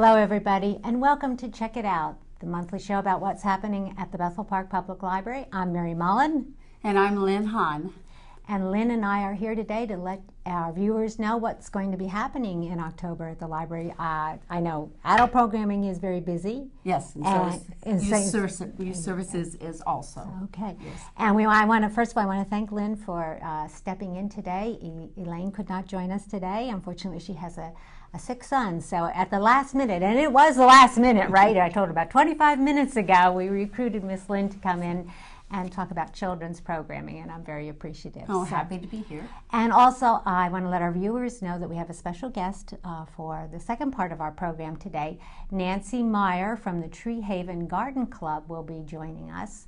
Hello, everybody, and welcome to Check It Out, the monthly show about what's happening at the Bethel Park Public Library. I'm Mary Mullen. And I'm Lynn Hahn. And Lynn and I are here today to let our viewers know what's going to be happening in October at the library. I know adult programming is very busy. Yes, and youth services is also. Okay. Yes. And first of all, I want to thank Lynn for stepping in today. Elaine could not join us today. Unfortunately, she has a sick son. So at the last minute, and it was the last minute, right? I told her about 25 minutes ago, we recruited Miss Lynn to come in and talk about children's programming, and I'm very appreciative. Oh, happy to be here. And also, I want to let our viewers know that we have a special guest for the second part of our program today. Nancy Meyer from the Tree Haven Garden Club will be joining us.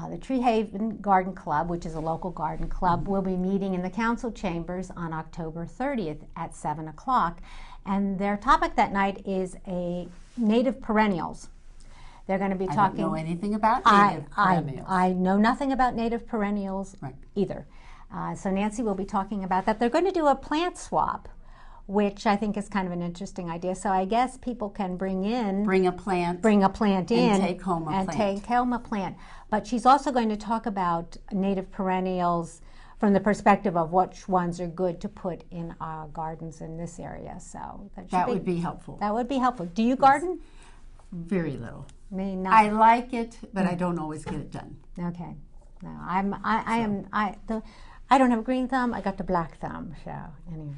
The Tree Haven Garden Club, which is a local garden club, will be meeting in the council chambers on October 30th at 7 o'clock. And their topic that night is native perennials. They're going to be talking. I don't know anything about native perennials. I know nothing about native perennials either. So Nancy will be talking about that. They're going to do a plant swap, which I think is kind of an interesting idea. So I guess people can bring a plant in, and take home a plant. But she's also going to talk about native perennials from the perspective of which ones are good to put in our gardens in this area. So that would be helpful. That would be helpful. Do you garden? Very little. Me not. I like it, but I don't always get it done. Okay. No, I don't have a green thumb. I got the black thumb. So anyway,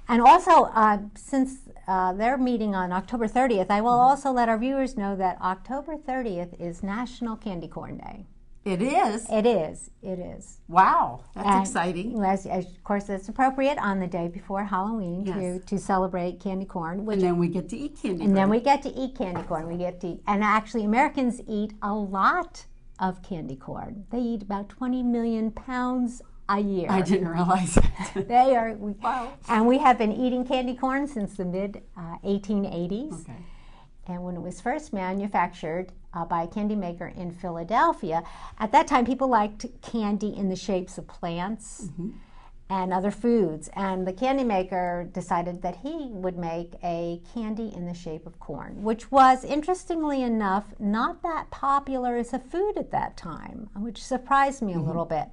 and also since they're meeting on October 30th, I will also let our viewers know that October 30th is National Candy Corn Day. It is? It is. It is. Wow, that's exciting. Of course, it's appropriate on the day before Halloween to celebrate candy corn. And then we get to eat candy corn. And then we get to eat candy corn. And actually, Americans eat a lot of candy corn. They eat about 20 million pounds a year. I didn't realize that. They are. Wow. And we have been eating candy corn since the mid-1880s. Okay. And when it was first manufactured by a candy maker in Philadelphia, at that time people liked candy in the shapes of plants and other foods. And the candy maker decided that he would make a candy in the shape of corn, which was, interestingly enough, not that popular as a food at that time, which surprised me a little bit.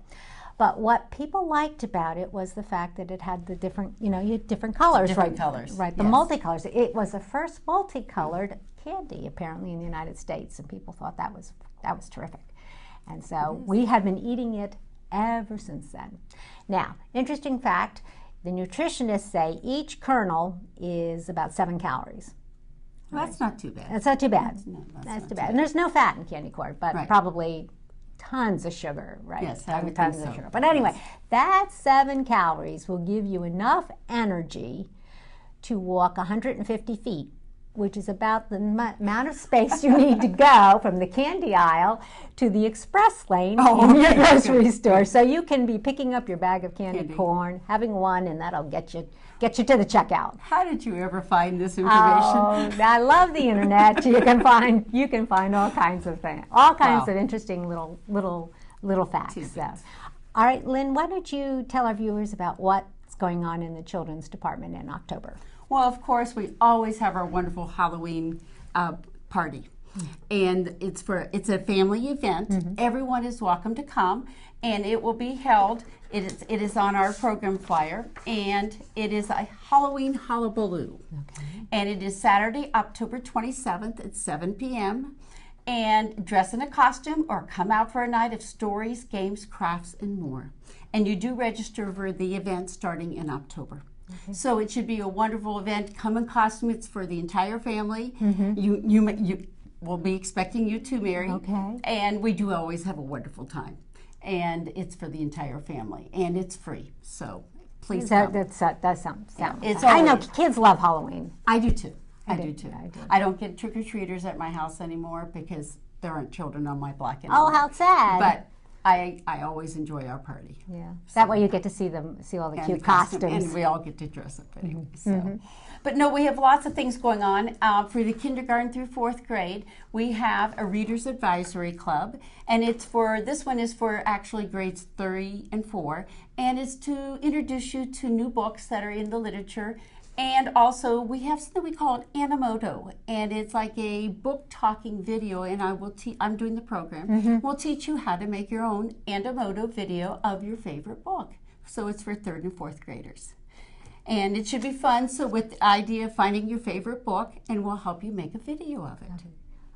But what people liked about it was the fact that it had the different, you had different colors, colors. Right, the multicolors. It was the first multicolored candy, apparently, in the United States, and people thought that was terrific. And so we have been eating it ever since then. Now, interesting fact, the nutritionists say each kernel is about 7 calories. Well, that's not too bad. That's not too bad. That's too bad. And there's no fat in candy corn, but probably tons of sugar, right? Yes, I would tons think so. of sugar. But anyway, that 7 calories will give you enough energy to walk 150 feet, which is about the amount of space you need to go from the candy aisle to the express lane in your grocery store. So you can be picking up your bag of candy corn, having one, and that'll get you to the checkout. How did you ever find this information? Oh, I love the internet. You can find all kinds of things, all kinds of interesting little facts. So. All right, Lynn, why don't you tell our viewers about what's going on in the children's department in October? Well, of course, we always have our wonderful Halloween party. And it's a family event. Everyone is welcome to come, and it will be held. It is on our program flyer, and it is a Halloween hullabaloo. Okay. And it is Saturday, October 27th at 7 p.m. And dress in a costume or come out for a night of stories, games, crafts, and more. And you do register for the event starting in October. Okay. So it should be a wonderful event. Come in costume. It's for the entire family. You will be expecting you too, Mary. Okay. And we do always have a wonderful time. And it's for the entire family. And it's free. So please come. That sounds I know kids love Halloween. I do too. I do. I don't get trick-or-treaters at my house anymore because there aren't children on my block anymore. Oh, how sad. But I always enjoy our party. Yeah. So. That way you get to see all the cute costumes. And we all get to dress up anyway. So. But no, we have lots of things going on. For the kindergarten through 4th grade, we have a Reader's Advisory Club. And this one is for actually grades 3 and 4. And it's to introduce you to new books that are in the literature And also, we have something we call an Animoto, and it's like a book talking video. And I'm doing the program. We'll teach you how to make your own Animoto video of your favorite book. So it's for 3rd and 4th graders, and it should be fun. So with the idea of finding your favorite book, and we'll help you make a video of it.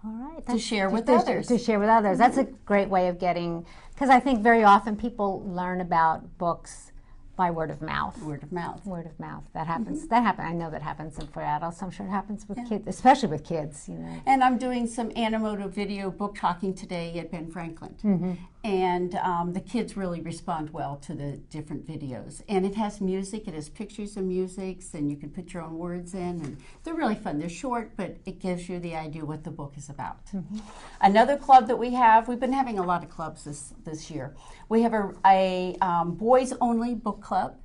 All right. To share with others. To share with others. That's a great way of getting, because I think very often people learn about books by word of mouth. Word of mouth. Word of mouth. That happens. That happens. I know that happens for adults. I'm sure it happens with kids, especially with kids. You know. And I'm doing some Animoto video book talking today at Ben Franklin, and the kids really respond well to the different videos. And it has music. It has pictures of musics, and you can put your own words in. And they're really fun. They're short, but it gives you the idea what the book is about. Another club that we have. We've been having a lot of clubs this year. We have a boys only book club,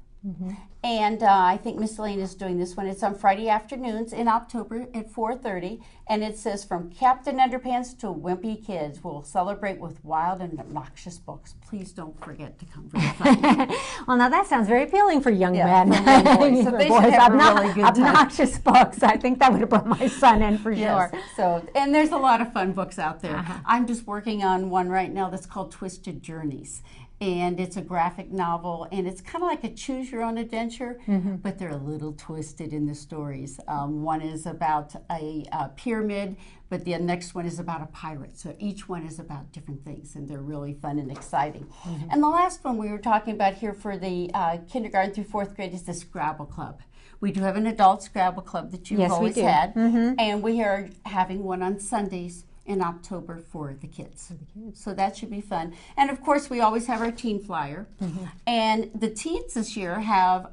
and I think Miss Elaine is doing this one. It's on Friday afternoons in October at 4:30, and it says from Captain Underpants to Wimpy Kids. We'll celebrate with wild and obnoxious books. Please don't forget to come for the fun. Well, now that sounds very appealing for young men. For young boys. So they should have a really good time. Obnoxious books. I think that would have brought my son in for sure. So, and there's a lot of fun books out there. I'm just working on one right now that's called Twisted Journeys. And it's a graphic novel, and it's kind of like a choose-your-own adventure, but they're a little twisted in the stories. One is about a pyramid, but the next one is about a pirate. So each one is about different things, and they're really fun and exciting. And the last one we were talking about here for the kindergarten through 4th grade is the Scrabble Club. We do have an adult Scrabble Club that you've always had, and we are having one on Sundays in October for the kids. So that should be fun. And of course, we always have our teen flyer. And the teens this year have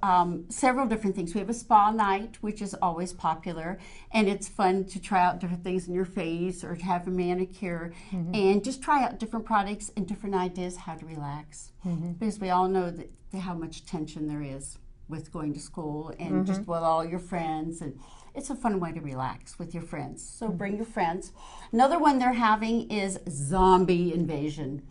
several different things. We have a spa night, which is always popular. And it's fun to try out different things in your face or to have a manicure and just try out different products and different ideas how to relax. Because we all know that how much tension there is with going to school and just with all your friends, and it's a fun way to relax with your friends. So bring your friends. Another one they're having is Zombie Invasion.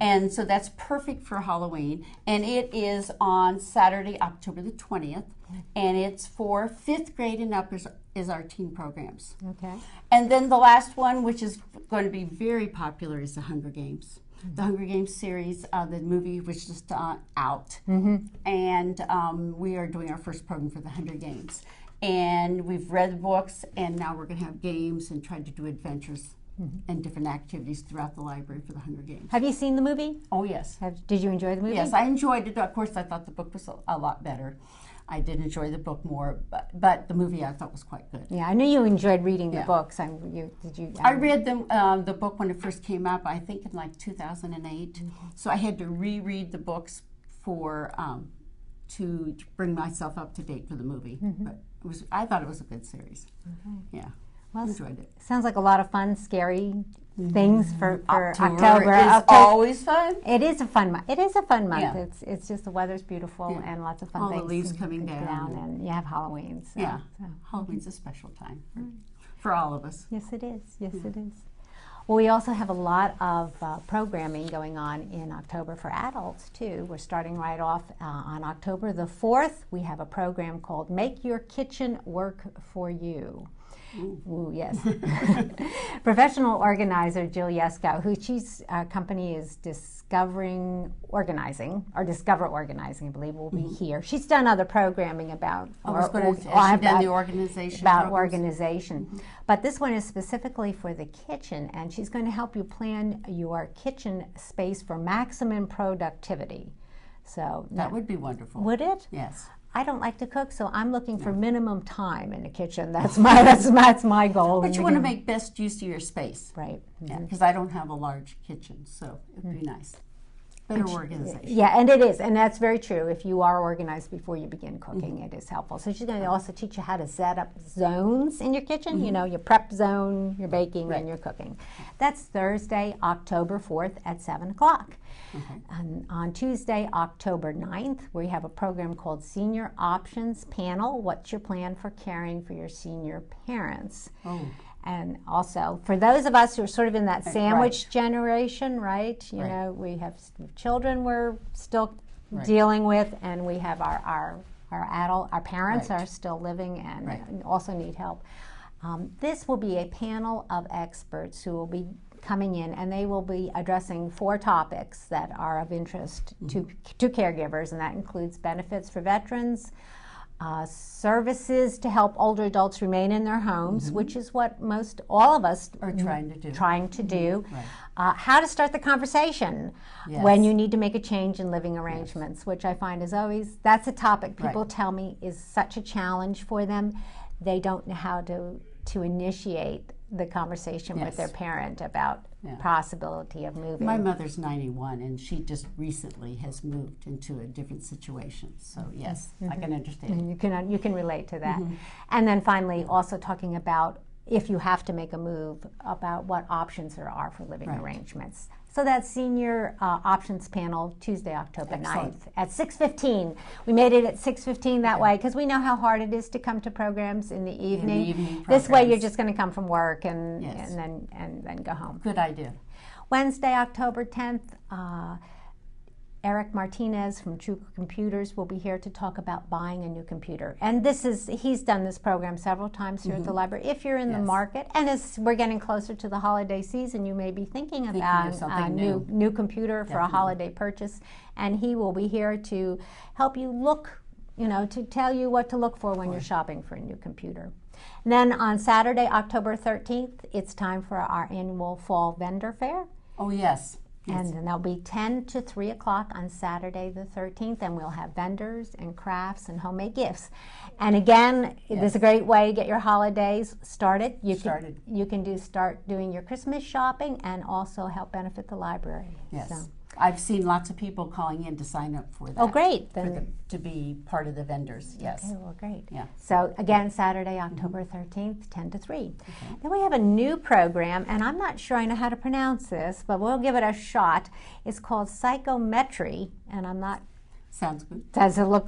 And so that's perfect for Halloween. And it is on Saturday, October the 20th. And it's for 5th grade and up is our teen programs. Okay. And then the last one, which is going to be very popular, is the Hunger Games. The Hunger Games series, the movie was just out. And we are doing our first program for the Hunger Games. And we've read books, and now we're going to have games and try to do adventures and different activities throughout the library for the Hunger Games. Have you seen the movie? Oh, yes. Did you enjoy the movie? Yes, I enjoyed it. Of course, I thought the book was a lot better. I did enjoy the book more, but the movie I thought was quite good. Yeah, I knew you enjoyed reading the books. I read the book when it first came out, I think in like 2008. So I had to reread the books for to bring myself up to date for the movie. But I thought it was a good series. Yeah, well, enjoyed it. Sounds like a lot of fun, scary things for October. It's always fun. It is a fun month. It is a fun month. Yeah. It's just the weather's beautiful and lots of fun all things. All the leaves coming down. And you have Halloween. So, yeah, Halloween's a special time for all of us. Yes, it is. Yes, it is. Well, we also have a lot of programming going on in October for adults, too. We're starting right off on October the 4th. We have a program called Make Your Kitchen Work for You. Ooh, yes. Professional organizer Jill Yesko, who she's company is Discover Organizing, I believe, will be here. She's done other programming about the organization. About organization. But this one is specifically for the kitchen, and she's going to help you plan your kitchen space for maximum productivity. So that would be wonderful. Would it? Yes. I don't like to cook, so I'm looking for minimum time in the kitchen. That's my goal. But you want to make best use of your space. Right. Yeah, because I don't have a large kitchen, so it would be nice. Better organization. Yeah, and it is, and that's very true. If you are organized before you begin cooking, it is helpful. So she's going to also teach you how to set up zones in your kitchen, you know, your prep zone, your baking, and your cooking. That's Thursday, October 4th at 7 o'clock. And on Tuesday, October 9th, we have a program called Senior Options Panel. What's your plan for caring for your senior parents? And also, for those of us who are sort of in that sandwich generation, right? You know, we have children we're still dealing with, and we have our our parents Right. are still living and Right. also need help. This will be a panel of experts who will be coming in, and they will be addressing 4 topics that are of interest to caregivers, and that includes benefits for veterans, services to help older adults remain in their homes, which is what all of us Are trying to do. Right. How to start the conversation Yes. when you need to make a change in living arrangements, which I find is always, that's a topic people Right. tell me is such a challenge for them. They don't know how to initiate the conversation with Yes. their parent about possibility of moving. My mother's 91, and she just recently has moved into a different situation. So yes, I can understand. And you can relate to that. And then finally, also talking about if you have to make a move, about what options there are for living Right. arrangements. So that's Senior Options Panel, Tuesday, October Excellent. 9th at 6:15. We made it at 6:15 that way because we know how hard it is to come to programs in the evening. evening This way, you're programs. just going to come from work and Yes. and then go home. Good idea. Wednesday, October 10th, Eric Martinez from True Computers will be here to talk about buying a new computer. And he's done this program several times here at the library. If you're in the Yes. market, and as we're getting closer to the holiday season, you may be thinking of about a something new computer for a Definitely. holiday purchase. And he will be here to help you look, to tell you what to look for when you're shopping for a new computer. And then on Saturday, October 13th, it's time for our annual fall vendor fair. Oh yes. And then there'll be 10 to 3 o'clock on Saturday the 13th, and we'll have vendors and crafts and homemade gifts. And again, this is a great way to get your holidays started. You can start doing your Christmas shopping and also help benefit the library. Yes. So. I've seen lots of people calling in to sign up for that. Oh, great. To be part of the vendors, yes. Okay, well, great. Yeah. So again, Saturday, October 13th, 10 to 3. Then we have a new program, and I'm not sure I know how to pronounce this, but we'll give it a shot. It's called Psychometry, and I'm not. Sounds good.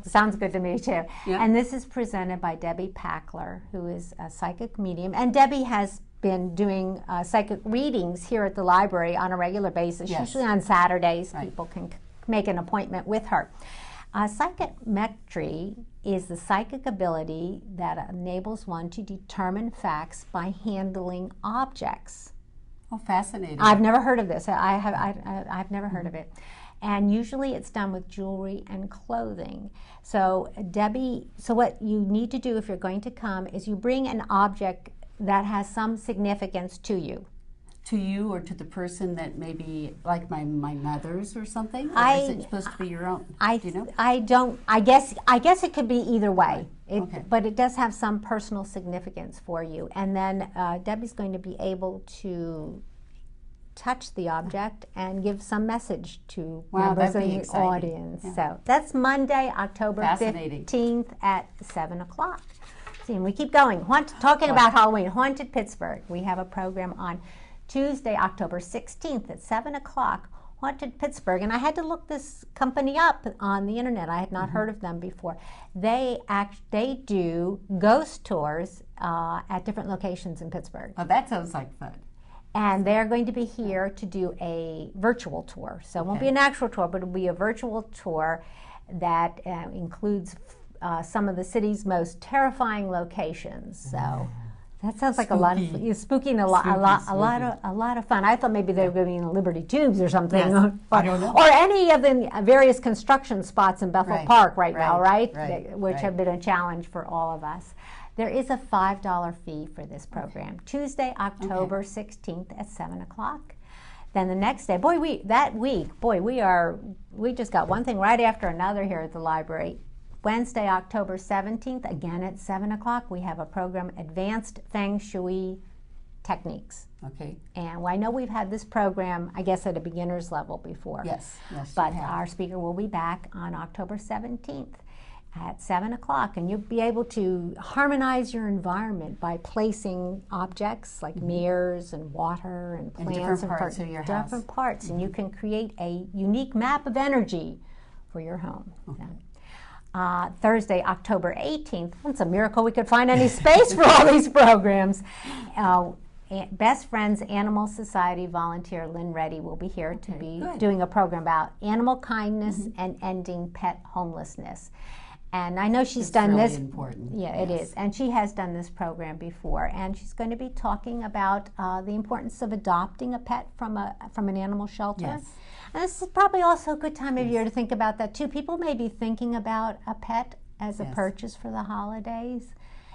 Sounds good to me too. Yeah. And this is presented by Debbie Packler, who is a psychic medium, and Debbie has been doing psychic readings here at the library on a regular basis. Yes. Usually on Saturdays, Right. people can make an appointment with her. Psychometry is the psychic ability that enables one to determine facts by handling objects. Oh, fascinating. I've never heard of this. I've never heard of it. And usually it's done with jewelry and clothing. So Debbie, what you need to do if you're going to come is you bring an object that has some significance to you. To you or to the person that maybe, like my mother's or something? Or is it supposed to be your own? Do you know? I don't. I guess it could be either way. Okay. But it does have some personal significance for you. And then Debbie's going to be able to touch the object and give some message to members of that'd be the exciting. audience. Yeah. So that's Monday, October Fascinating. 15th at 7 o'clock. See, and we keep going. Talking about Halloween, Haunted Pittsburgh. We have a program on Tuesday, October 16th at 7 o'clock, Haunted Pittsburgh. And I had to look this company up on the internet. I had not heard of them before. They do ghost tours at different locations in Pittsburgh. Oh, that sounds like fun. And they're going to be here to do a virtual tour. So it won't be an actual tour, but it'll be a virtual tour that includes some of the city's most terrifying locations. So that sounds like a lot of spooky and a lot of fun. I thought maybe they were going to be in the Liberty Tubes or something, Yes. I don't know. or any of the various construction spots in Bethel Park now, right? Which have been a challenge for all of us. There is a $5 fee for this program. Tuesday, October 16th at 7 o'clock. Then the next day, we just got one thing right after another here at the library. Wednesday, October 17th, again at 7 o'clock, we have a program, Advanced Feng Shui Techniques. Okay. And I know we've had this program, I guess, at a beginner's level before. Yes. But our speaker will be back on October 17th at 7 o'clock, and you'll be able to harmonize your environment by placing objects like mirrors and water and plants different parts of your house. different parts, and you can create a unique map of energy for your home. Okay. Thursday, October 18th. It's a miracle we could find any space for all these programs. Best Friends Animal Society volunteer Lynn Reddy will be here to be doing a program about animal kindness and ending pet homelessness. And I know she's It's done really this. important. Yeah, it Yes. is. And she has done this program before. And she's going to be talking about the importance of adopting a pet from an animal shelter. Yes. And this is probably also a good time of year to think about that too. People may be thinking about a pet as a Yes. purchase for the holidays.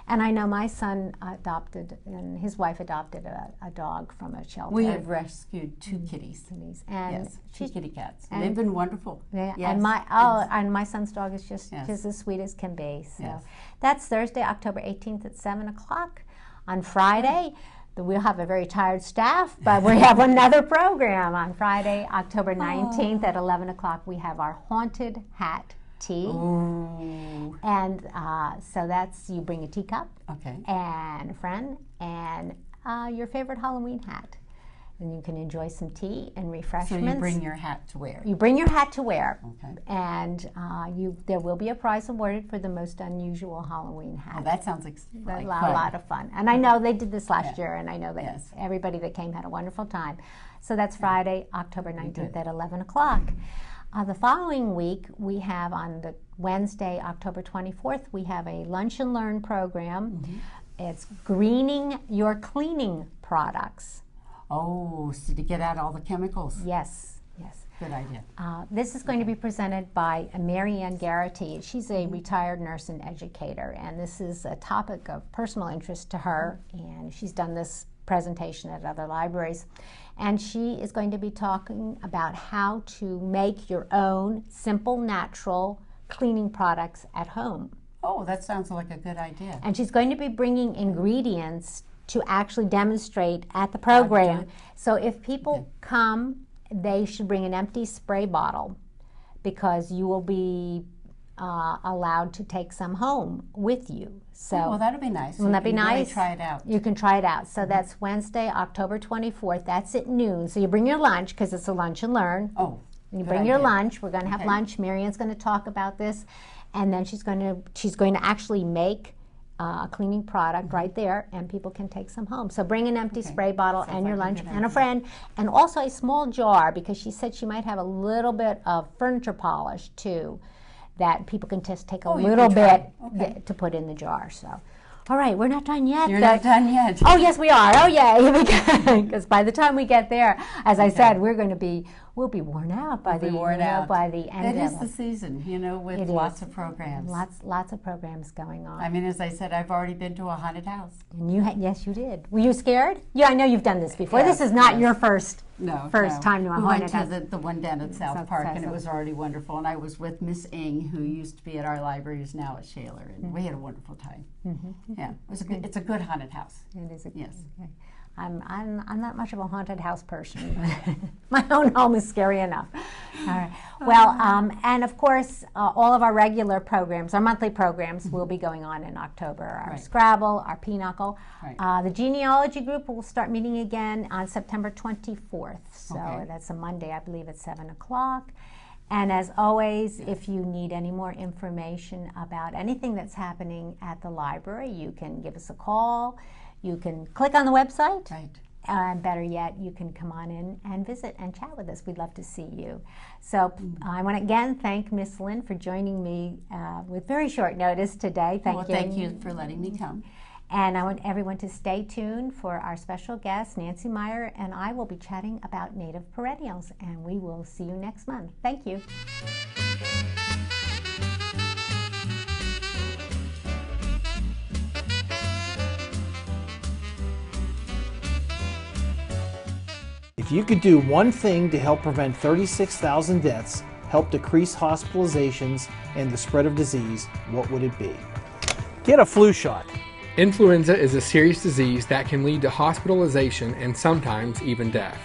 And I know my son adopted, and his wife adopted a dog from a shelter. We have rescued 2 kitties. And Yes, 2 kitty cats. and- They've been wonderful. Yeah, Yes. and my son's dog is just Yes. as sweet as can be. So Yes. that's Thursday, October 18th at 7 o'clock. On Friday, we'll have a very tired staff, but we have another program. On Friday, October 19th at 11 o'clock, we have our Haunted Hat Tea. Ooh. And so that's, you bring a teacup Okay. and a friend and your favorite Halloween hat. And you can enjoy some tea and So refreshments. you bring your hat to wear. You bring your hat to wear, Okay. and there will be a prize awarded for the most unusual Halloween hat. Oh, that sounds like a fun. lot of fun. And I know they did this last year, and I know that Yes. everybody that came had a wonderful time. So that's Friday, October 19th at 11 o'clock. The following week, we have on the Wednesday, October 24th, we have a Lunch and Learn program. It's greening your cleaning products. Oh, so to get out all the chemicals. Yes, yes. Good idea. This is going to be presented by Mary Ann Garrity. She's a retired nurse and educator, and this is a topic of personal interest to her, and she's done this presentation at other libraries. And she is going to be talking about how to make your own simple, natural cleaning products at home. Oh, that sounds like a good idea. And she's going to be bringing ingredients to actually demonstrate at the program. So if people come, they should bring an empty spray bottle, because you will be allowed to take some home with you. So Oh, well, that'll be nice. wouldn't that be You can really nice? try it out. You can try it out. So that's Wednesday, October 24th. That's at noon. So you bring your lunch, because it's a lunch and learn. Oh, And you good bring your idea. lunch. We're going to have Okay. lunch. Marianne's going to talk about this, and then she's going to actually make a cleaning product right there, and people can take some home. So bring an empty Okay. spray bottle Sounds and your like a lunch good and a idea. friend, and also a small jar, because she said she might have a little bit of furniture polish too, that people can just take a Oh, you little can bit try. Okay. to put in the jar. So, all right, we're not done yet. You're not done yet. Oh yes, we are. Oh yeah, because by the time we get there, as I said, we'll be worn out by the by the end It of is the season, with It lots is. of programs. Lots of programs going on. I mean, as I said, I've already been to a haunted house. And yes, you did. Were you scared? Yeah, I know you've done this before. Yes, this is not yes. your first No, time to a we haunted went house. to the one down at South South Park, South. and it was already wonderful. And I was with Miss Ing, who used to be at our library, who's now at Shaler, and we had a wonderful time. Yeah, it's a good haunted house. It is. Yes. Okay. I'm not much of a haunted house person. My own home is scary enough. All right. Well, and of course, all of our regular programs, our monthly programs, will be going on in October. Our Right. Scrabble, our Pinochle. Right. The genealogy group will start meeting again on September 24th. So Okay. that's a Monday, I believe, at 7 o'clock. And as always, if you need any more information about anything that's happening at the library, you can give us a call. You can click on the website. Right. And better yet, you can come on in and visit and chat with us. We'd love to see you. So I want to again thank Miss Lynn for joining me with very short notice today. Thank you for letting me come. And I want everyone to stay tuned for our special guest, Nancy Meyer, and I will be chatting about native perennials. And we will see you next month. Thank you. If you could do one thing to help prevent 36,000 deaths, help decrease hospitalizations and the spread of disease, what would it be? Get a flu shot. Influenza is a serious disease that can lead to hospitalization and sometimes even death.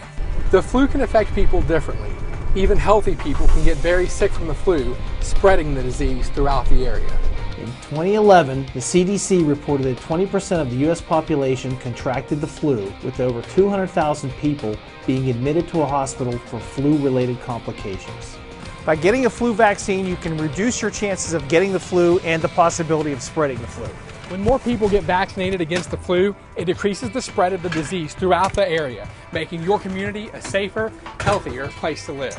The flu can affect people differently. Even healthy people can get very sick from the flu, spreading the disease throughout the area. In 2011, the CDC reported that 20% of the U.S. population contracted the flu, with over 200,000 people being admitted to a hospital for flu-related complications. By getting a flu vaccine, you can reduce your chances of getting the flu and the possibility of spreading the flu. When more people get vaccinated against the flu, it decreases the spread of the disease throughout the area, making your community a safer, healthier place to live.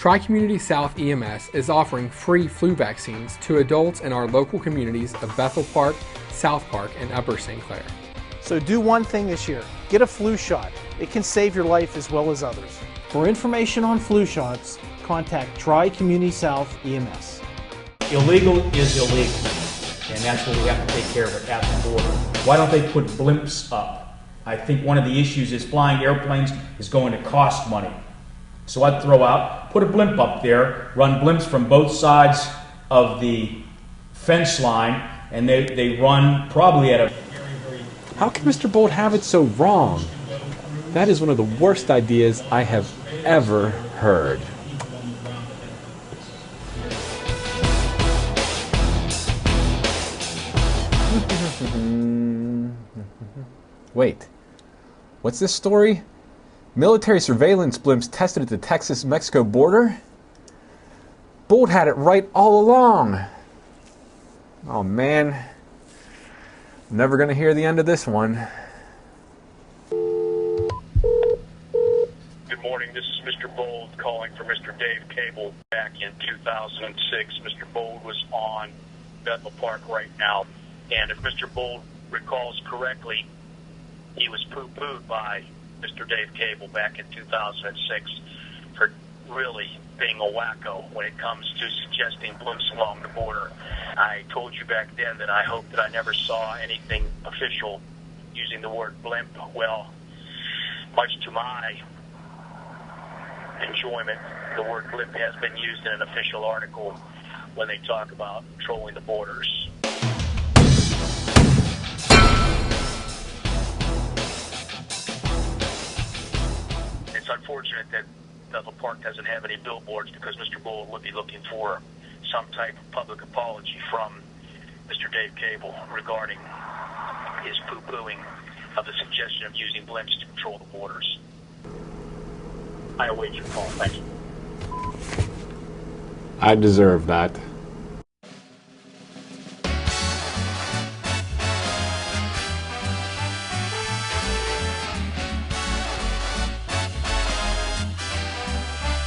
Tri-Community South EMS is offering free flu vaccines to adults in our local communities of Bethel Park, South Park, and Upper St. Clair. So do one thing this year. Get a flu shot. It can save your life as well as others. For information on flu shots, contact Tri-Community South EMS. Illegal is illegal, and that's what we have to take care of at the border. Why don't they put blimps up? I think one of the issues is flying airplanes is going to cost money. So I'd throw out, put a blimp up there, run blimps from both sides of the fence line, and they run probably at a How can Mr. Bold have it so wrong? That is one of the worst ideas I have ever heard. Wait, what's this story? Military surveillance blimps tested at the Texas-Mexico border? Bold had it right all along. Oh man, never gonna hear the end of this one. Good morning, this is Mr. Bold calling for Mr. Dave Cable. Back in 2006, Mr. Bold was on Bethel Park right now, and if Mr. Bold recalls correctly, he was poo-pooed by Mr. Dave Cable back in 2006 for really being a wacko when it comes to suggesting blimps along the border. I told you back then that I hoped that I never saw anything official using the word blimp. Well, much to my enjoyment, the word blimp has been used in an official article when they talk about controlling the borders. It's unfortunate that Bethel Park doesn't have any billboards because Mr. Bold would be looking for some type of public apology from Mr. Dave Cable regarding his poo-pooing of the suggestion of using blimps to control the borders. I await your call. Thank you. I deserve that.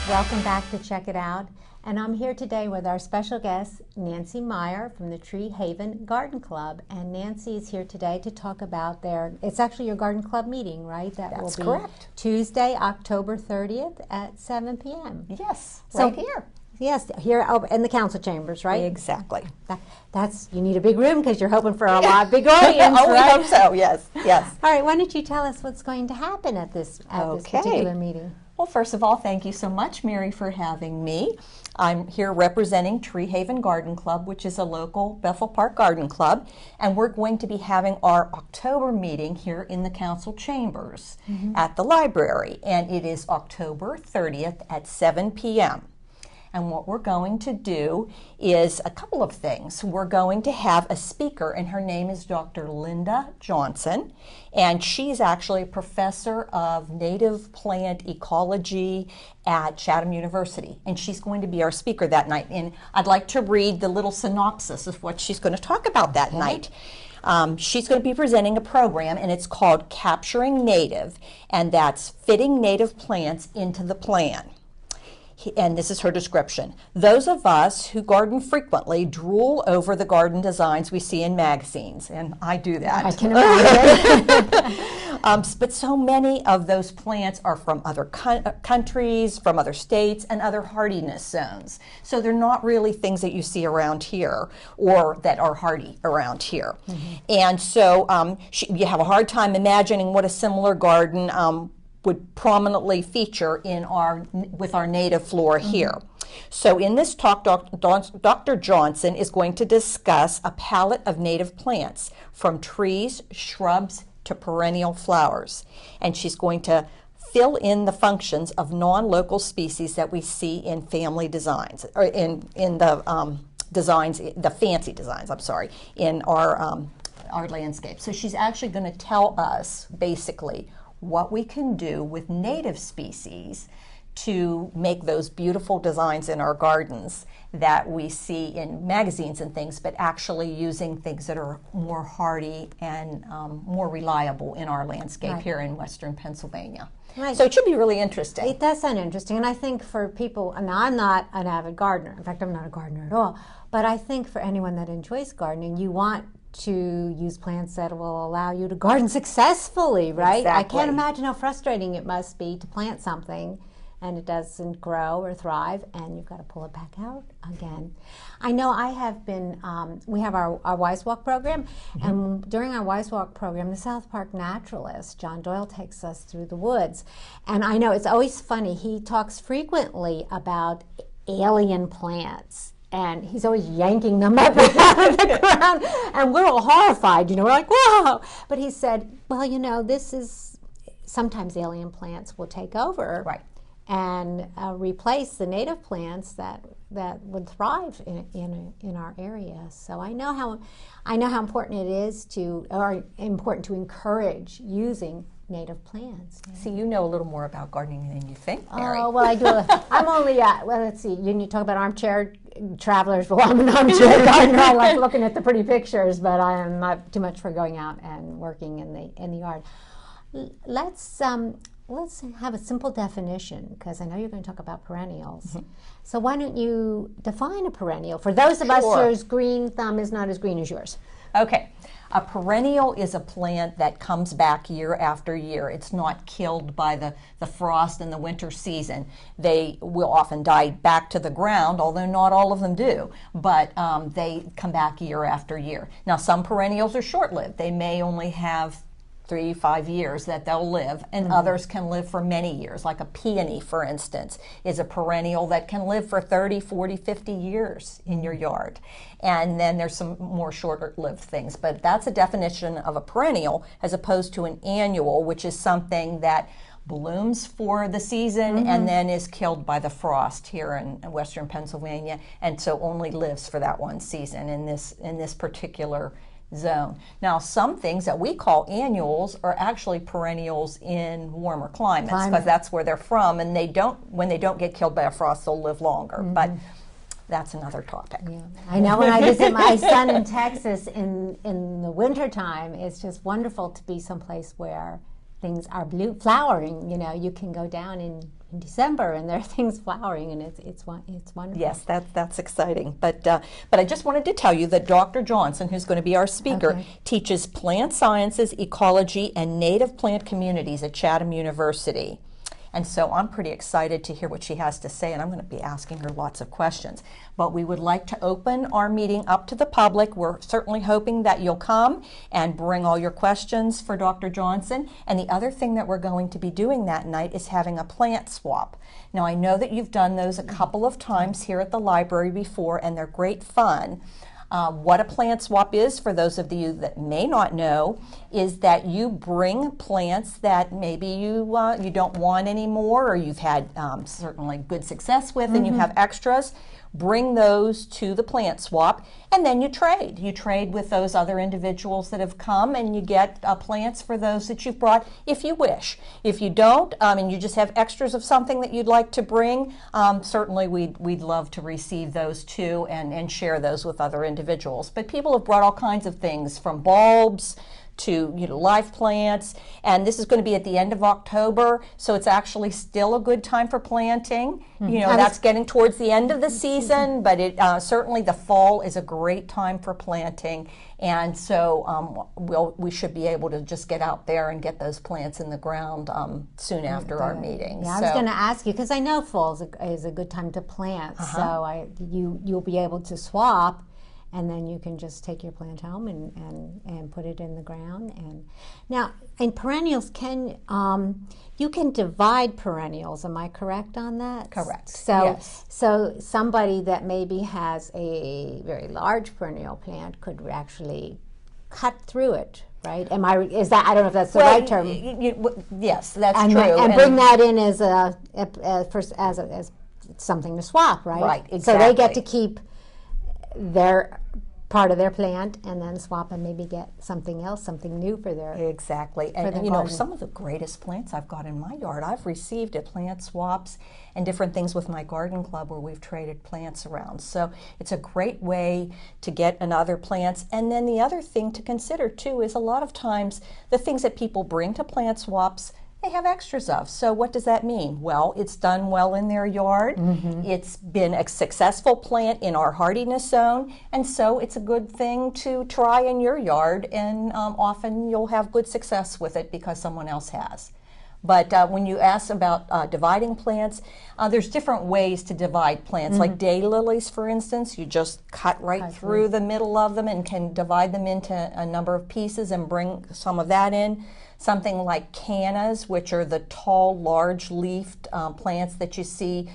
Welcome back to Check It Out. And I'm here today with our special guest, Nancy Meyer from the Tree Haven Garden Club. And Nancy is here today to talk about it's actually your garden club meeting, right? That's will be correct. Tuesday, October 30th at 7 p.m. Yes, So- right here. Yes, here in the council chambers, right? Exactly. You need a big room because you're hoping for a lot big audience, Oh, we right? hope so, yes, yes. All right, why don't you tell us what's going to happen at this particular meeting? Well, first of all, thank you so much, Mary, for having me. I'm here representing Tree Haven Garden Club, which is a local Bethel Park garden club, and we're going to be having our October meeting here in the council chambers at the library, and it is October 30th at 7 p.m. And what we're going to do is a couple of things. We're going to have a speaker, and her name is Dr. Linda Johnson, and she's actually a professor of native plant ecology at Chatham University, and she's going to be our speaker that night. And I'd like to read the little synopsis of what she's going to talk about that night. She's going to be presenting a program, and it's called Capturing Native, and that's fitting native plants into the plan. And this is her description. Those of us who garden frequently drool over the garden designs we see in magazines, and I do that. I can imagine. But so many of those plants are from other countries, from other states, and other hardiness zones. So they're not really things that you see around here or that are hardy around here. And so you have a hard time imagining what a similar garden would prominently feature with our native flora here. So in this talk, Dr. Johnson is going to discuss a palette of native plants, from trees, shrubs, to perennial flowers. And she's going to fill in the functions of non-local species that we see in family designs, or in the designs, the fancy designs, in our landscape. So she's actually going to tell us, basically, what we can do with native species to make those beautiful designs in our gardens that we see in magazines and things, but actually using things that are more hardy and more reliable in our landscape here in Western Pennsylvania. Right. So it should be really interesting. It does sound interesting, and I think for people, and I'm not an avid gardener. In fact, I'm not a gardener at all. But I think for anyone that enjoys gardening, you want to use plants that will allow you to garden successfully, right? Exactly. I can't imagine how frustrating it must be to plant something and it doesn't grow or thrive, and you've got to pull it back out again. I know I have been, we have our Wise Walk program, and during our Wise Walk program, the South Park naturalist, John Doyle, takes us through the woods. And I know it's always funny, he talks frequently about alien plants. And he's always yanking them up out of the ground, and we're all horrified, we're like, whoa! But he said, well, this is, sometimes alien plants will take over. Right. And replace the native plants that would thrive in our area. So I know how important it is important to encourage using native plants. See, you know a little more about gardening than you think, Mary. Oh, well, I do. I'm only, let's see, you talk about armchair travelers. Well, I'm an armchair gardener. I like looking at the pretty pictures, but I am not too much for going out and working in the yard. Let's have a simple definition, because I know you're going to talk about perennials. So why don't you define a perennial for those of us whose green thumb is not as green as yours? Okay. A perennial is a plant that comes back year after year. It's not killed by the frost in the winter season. They will often die back to the ground, although not all of them do, but they come back year after year. Now, some perennials are short-lived. They may only have 3-5 years that they'll live, and others can live for many years. Like a peony, for instance, is a perennial that can live for 30, 40, 50 years in your yard. And then there's some more short-lived things, but that's a definition of a perennial as opposed to an annual, which is something that blooms for the season and then is killed by the frost here in Western Pennsylvania, and so only lives for that one season in this particular zone. Now, some things that we call annuals are actually perennials in warmer climates, because that's where they're from, and when they don't get killed by a frost, they'll live longer. But that's another topic. Yeah. I know when I visit my son in Texas in the wintertime, it's just wonderful to be someplace where things are flowering. You can go down in December and there are things flowering, and it's wonderful. Yes, that's exciting. But I just wanted to tell you that Dr. Johnson, who's going to be our speaker, teaches plant sciences, ecology, and native plant communities at Chatham University. And so I'm pretty excited to hear what she has to say, and I'm going to be asking her lots of questions. But we would like to open our meeting up to the public. We're certainly hoping that you'll come and bring all your questions for Dr. Johnson. And the other thing that we're going to be doing that night is having a plant swap. Now, I know that you've done those a couple of times here at the library before, and they're great fun. What a plant swap is, for those of you that may not know, is that you bring plants that maybe you don't want anymore, or you've had certainly good success with, and you have extras. Bring those to the plant swap, and then you trade. You trade with those other individuals that have come, and you get plants for those that you've brought, if you wish. If you don't, and you just have extras of something that you'd like to bring, certainly we'd love to receive those too, and share those with other individuals. But people have brought all kinds of things, from bulbs to live plants, and this is going to be at the end of October, so it's actually still a good time for planting. That's getting towards the end of the season, but it certainly the fall is a great time for planting, and so we should be able to just get out there and get those plants in the ground soon after our meeting. Yeah, I was going to ask you, because I know fall is a good time to plant, so you'll be able to swap. And then you can just take your plant home and put it in the ground. And now, in perennials, you can divide perennials. Am I correct on that? Correct. So somebody that maybe has a very large perennial plant could actually cut through it, right? I don't know if that's the right term. Yes, that's true. And bring that in as something to swap, right? Right. Exactly. So they get to keep their part of their plant and then swap and maybe get something else, something new for their Exactly. their And you know, garden. some of the greatest plants I've got in my yard, I've received at plant swaps and different things with my garden club where we've traded plants around. So it's a great way to get another plants. And then the other thing to consider too is a lot of times the things that people bring to plant swaps, they have extras of. So what does that mean? Well, it's done well in their yard. It's been a successful plant in our hardiness zone, and so it's a good thing to try in your yard, and often you'll have good success with it because someone else has. But when you ask about dividing plants, there's different ways to divide plants. Like daylilies, for instance, you just cut right through the middle of them and can divide them into a number of pieces and bring some of that in. Something like cannas, which are the tall, large-leafed plants that you see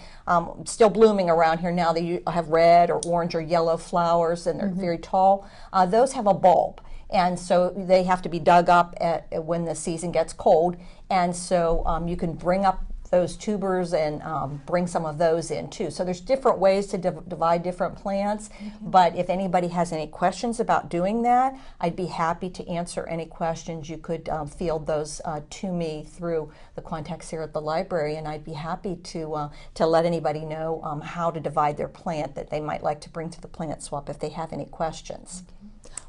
still blooming around here now. They have red or orange or yellow flowers, and they're very tall. Those have a bulb, and so they have to be dug up when the season gets cold. And so you can bring up those tubers and bring some of those in too. So there's different ways to divide different plants, but if anybody has any questions about doing that, I'd be happy to answer any questions. You could field those to me through the contacts here at the library, and I'd be happy to let anybody know how to divide their plant that they might like to bring to the plant swap if they have any questions.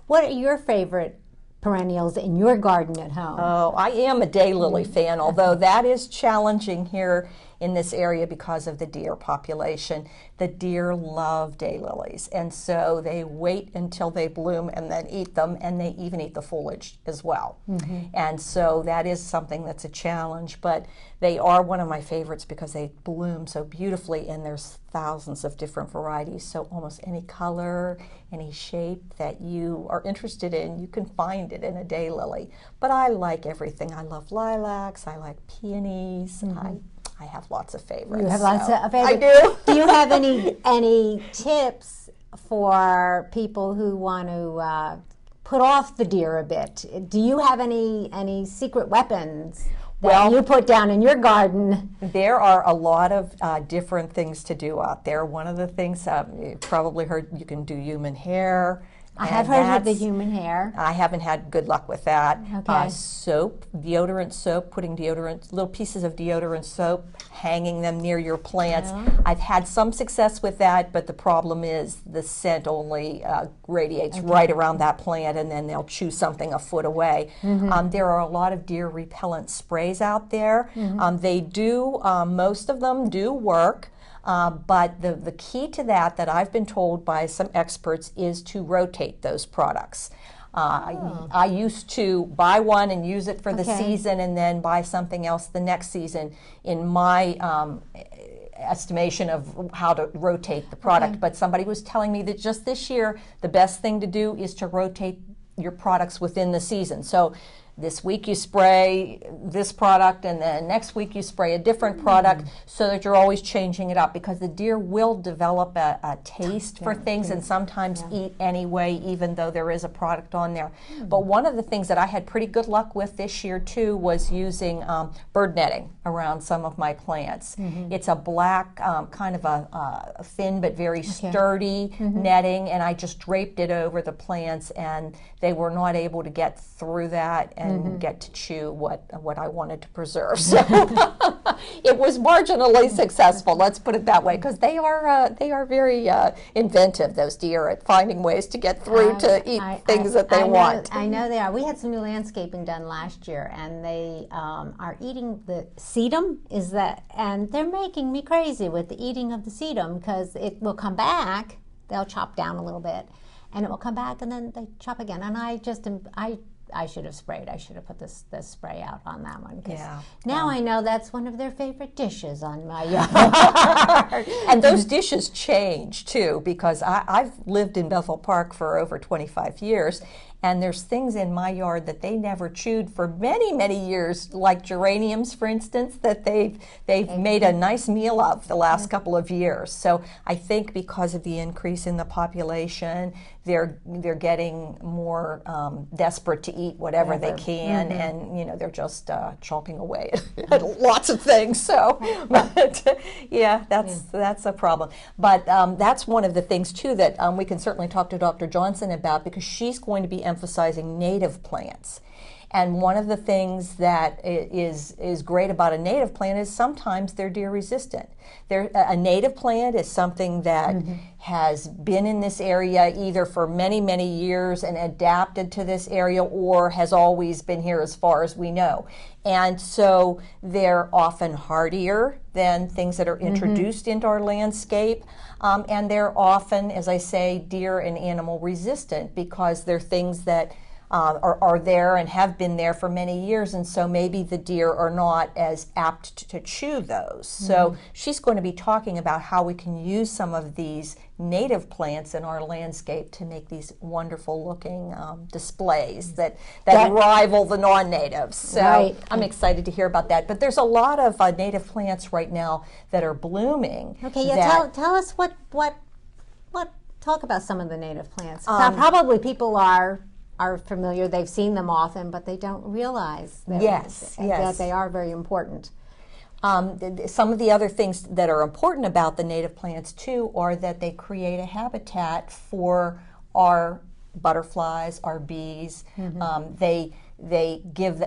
What are your favorite perennials in your garden at home? Oh, I am a daylily fan, although that is challenging here in this area because of the deer population. The deer love daylilies, and so they wait until they bloom and then eat them, and they even eat the foliage as well. And so that is something that's a challenge, but they are one of my favorites because they bloom so beautifully, and there's thousands of different varieties, so almost any color, any shape that you are interested in, you can find it in a daylily. But I like everything. I love lilacs, I like peonies, I have lots of favorites. You have lots of favorites. I do. Do you have any tips for people who want to put off the deer a bit? Do you have any secret weapons that you put down in your garden? There are a lot of different things to do out there. One of the things you've probably heard, you can do human hair. I have heard of the human hair. I haven't had good luck with that. Okay. Soap, deodorant soap, putting little pieces of deodorant soap, hanging them near your plants. I've had some success with that, but the problem is the scent only radiates right around that plant, and then they'll chew something a foot away. There are a lot of deer repellent sprays out there. They do, most of them do work. But the key to that I've been told by some experts is to rotate those products. I used to buy one and use it for the season and then buy something else the next season in my estimation of how to rotate the product. But somebody was telling me that just this year the best thing to do is to rotate your products within the season. So this week you spray this product, and then next week you spray a different product, so that you're always changing it up, because the deer will develop a taste for things and sometimes eat anyway, even though there is a product on there. But one of the things that I had pretty good luck with this year too was using bird netting around some of my plants. It's a black kind of a thin but very sturdy netting, and I just draped it over the plants, and they were not able to get through that and get to chew what I wanted to preserve. So it was marginally successful, let's put it that way, because they are very inventive, those deer, at finding ways to get through to eat things that they want. I know they are. We had some new landscaping done last year, and they are eating the sedum. And they're making me crazy with the eating of the sedum, because it will come back. They'll chop down a little bit, and it will come back, and then they chop again. And I should have sprayed. I should have put this spray out on that one. Now I know that's one of their favorite dishes on my yard. And those dishes change too, because I've lived in Bethel Park for over 25 years, And there's things in my yard that they never chewed for many, many years, like geraniums, for instance, that they've made a nice meal of the last couple of years. So I think because of the increase in the population, they're getting more desperate to eat whatever they can, and they're just chomping away at lots of things. So, but, yeah, that's a problem. But that's one of the things too that we can certainly talk to Dr. Johnson about, because she's going to be emphasizing native plants. And one of the things that is great about a native plant is sometimes they're deer resistant. A native plant is something that has been in this area either for many, many years and adapted to this area, or has always been here as far as we know. And so they're often hardier than things that are introduced into our landscape. And they're often, as I say, deer and animal resistant, because they're things that are there and have been there for many years, and so maybe the deer are not as apt to chew those. So she's going to be talking about how we can use some of these native plants in our landscape to make these wonderful looking displays that rival the non-natives. So I'm excited to hear about that. But there's a lot of native plants right now that are blooming. Okay, tell us what talk about some of the native plants. Probably people are familiar, they've seen them often, but they don't realize that they are very important. Some of the other things that are important about the native plants too are that they create a habitat for our butterflies, our bees. They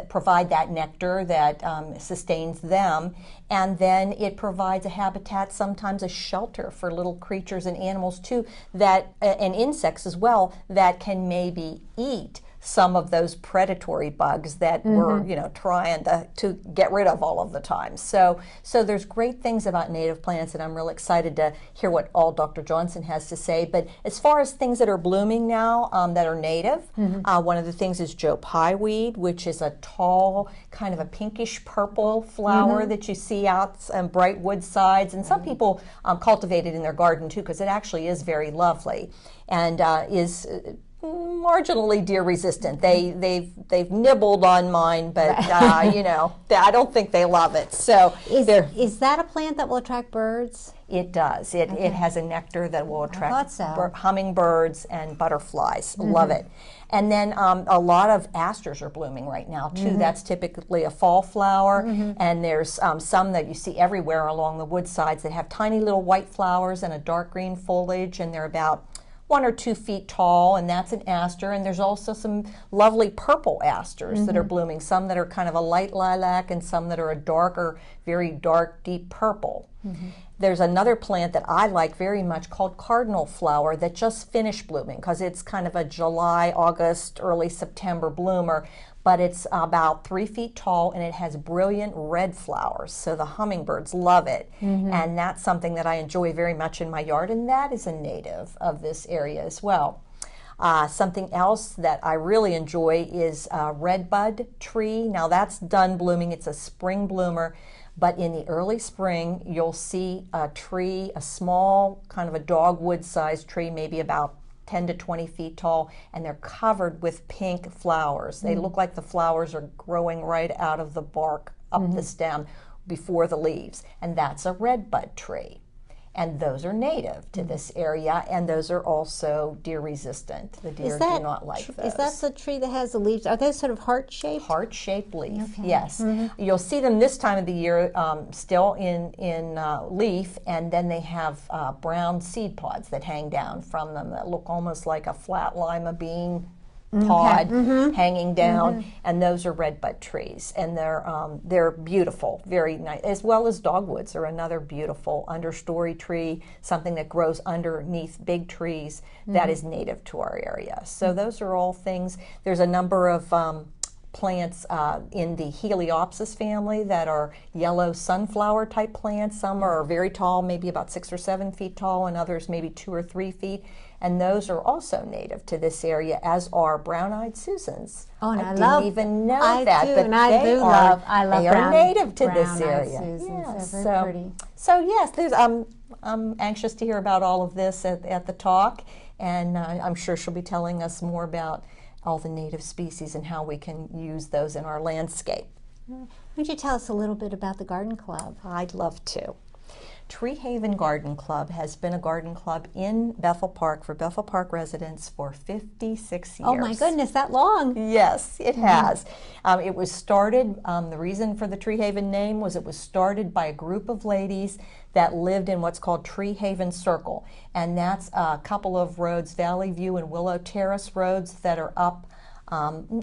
provide that nectar that sustains them, and then it provides a habitat, sometimes a shelter for little creatures and animals too, and insects as well, that can maybe eat some of those predatory bugs that we're trying to get rid of all of the time. So there's great things about native plants, and I'm really excited to hear what all Dr. Johnson has to say. But as far as things that are blooming now that are native, one of the things is Joe Pye weed, which is a tall, kind of a pinkish purple flower that you see out on bright wood sides, and some people cultivate it in their garden too, because it actually is very lovely and is marginally deer resistant. They've nibbled on mine, but I don't think they love it. So is that a plant that will attract birds? It does. It has a nectar that will attract hummingbirds and butterflies. Love it. And then a lot of asters are blooming right now too. That's typically a fall flower, and there's some that you see everywhere along the wood sides that have tiny little white flowers and a dark green foliage, and they're about 1 or 2 feet tall, and that's an aster. And there's also some lovely purple asters that are blooming, some that are kind of a light lilac and some that are a darker, very dark, deep purple. There's another plant that I like very much called cardinal flower that just finished blooming, because it's kind of a July, August, early September bloomer, but it's about 3 feet tall and it has brilliant red flowers, so the hummingbirds love it. And that's something that I enjoy very much in my yard, and that is a native of this area as well. Something else that I really enjoy is a redbud tree. Now that's done blooming, it's a spring bloomer, but in the early spring you'll see a tree, a small kind of a dogwood-sized tree, maybe about 10 to 20 feet tall, and they're covered with pink flowers. They look like the flowers are growing right out of the bark up the stem before the leaves, and that's a redbud tree. And those are native to this area, and those are also deer resistant. The deer do not like those. Is that the tree that has the leaves? Are they sort of heart-shaped? Heart-shaped leaf, yes. You'll see them this time of the year still in leaf, and then they have brown seed pods that hang down from them that look almost like a flat lima bean pod hanging down, and those are redbud trees, and they're beautiful, very nice, as well as dogwoods are another beautiful understory tree, something that grows underneath big trees that is native to our area. So those are all things. There's a number of plants in the Heliopsis family that are yellow sunflower type plants. Some are very tall, maybe about 6 or 7 feet tall, and others maybe 2 or 3 feet. And those are also native to this area, as are brown-eyed Susans. Oh, and I didn't even know that, do, but and I love they are native to this brown-eyed area. Susans. They're very pretty. So yes, I'm anxious to hear about all of this at the talk, and I'm sure she'll be telling us more about all the native species and how we can use those in our landscape. Would you tell us a little bit about the garden club? I'd love to. Tree Haven Garden Club has been a garden club in Bethel Park for Bethel Park residents for 56 years. Oh my goodness, that long? Yes, it has. It was started, the reason for the Tree Haven name was it was started by a group of ladies that lived in what's called Tree Haven Circle. And that's a couple of roads, Valley View and Willow Terrace roads that are up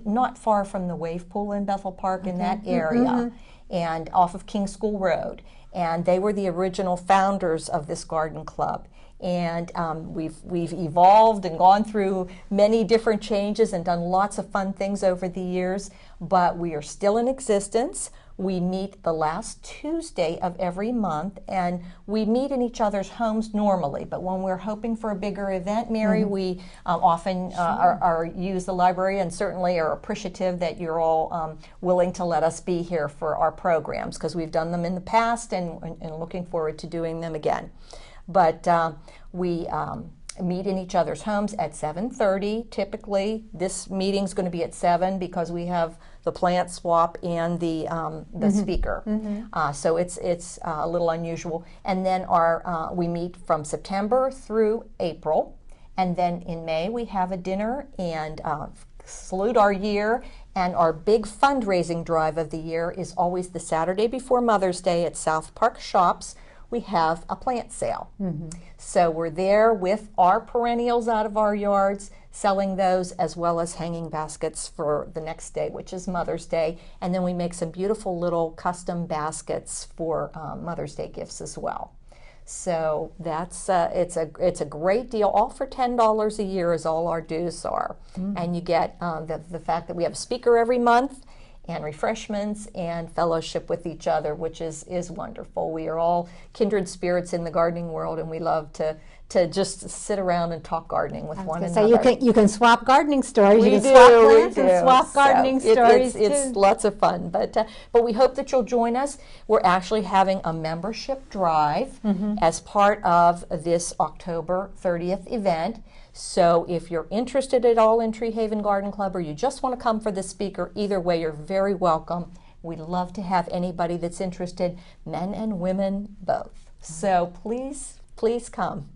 not far from the wave pool in Bethel Park in that area, and off of King School Road. And they were the original founders of this garden club. And we've evolved and gone through many different changes and done lots of fun things over the years, but we are still in existence. We meet the last Tuesday of every month, and we meet in each other's homes normally, but when we're hoping for a bigger event, Mary, we often use the library, and certainly are appreciative that you're all willing to let us be here for our programs, because we've done them in the past and looking forward to doing them again. But we meet in each other's homes at 7:30 typically. This meeting's going to be at 7 because we have the plant swap and the speaker. So it's a little unusual. And then we meet from September through April. And then in May we have a dinner and salute our year. And our big fundraising drive of the year is always the Saturday before Mother's Day at South Park Shops. We have a plant sale. So we're there with our perennials out of our yards, selling those, as well as hanging baskets for the next day, which is Mother's Day. And then we make some beautiful little custom baskets for Mother's Day gifts as well. So that's it's a great deal. All for $10 a year is all our dues are. And you get the fact that we have a speaker every month, and refreshments and fellowship with each other, which is wonderful. We are all kindred spirits in the gardening world, and we love to just sit around and talk gardening with one another. So you can swap gardening stories. We you can do, swap plants we and do. swap gardening stories It's lots of fun, but we hope that you'll join us. We're actually having a membership drive as part of this October 30th event. So if you're interested at all in Tree Haven Garden Club, or you just want to come for the speaker, either way, you're very welcome. We'd love to have anybody that's interested, men and women both. So please come.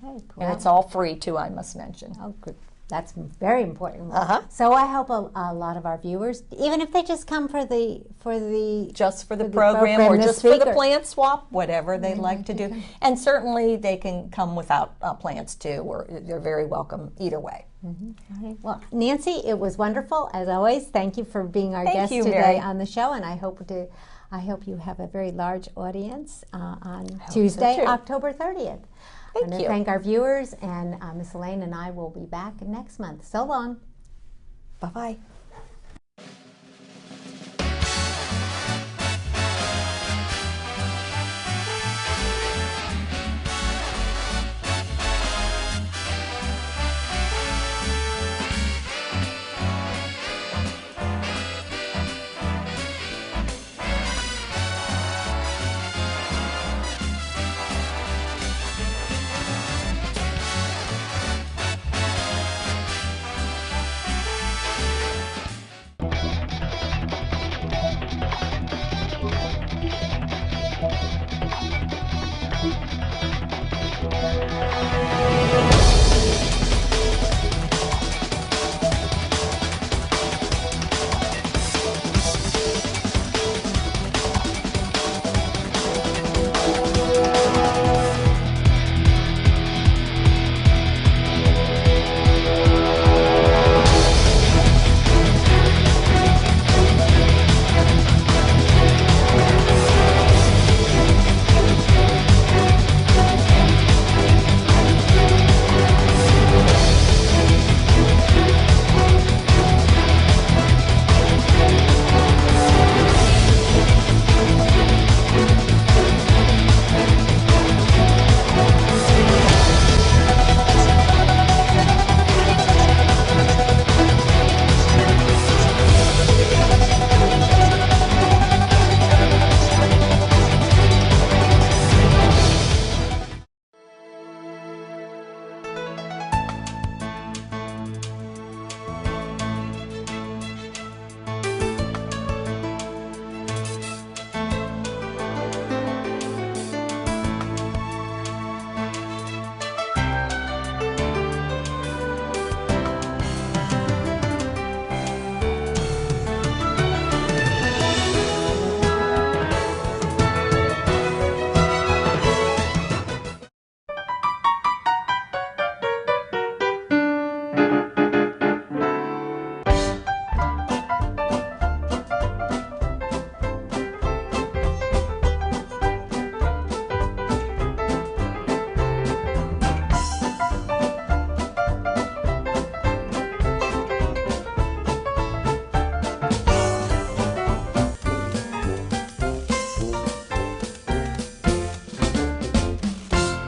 Okay, cool. And it's all free too, I must mention. Oh, good. That's very important. So I hope a lot of our viewers, even if they just come for the program or just for the speaker. plant swap, whatever they'd like to do. And certainly they can come without plants too, or they're very welcome either way. All right. Well, Nancy, it was wonderful as always. Thank you for being our guest you, today Mary. on the show, and I hope you have a very large audience on Tuesday, so too. October 30th. I want to you. thank our viewers, and Miss Elaine and I will be back next month. So long. Bye-bye.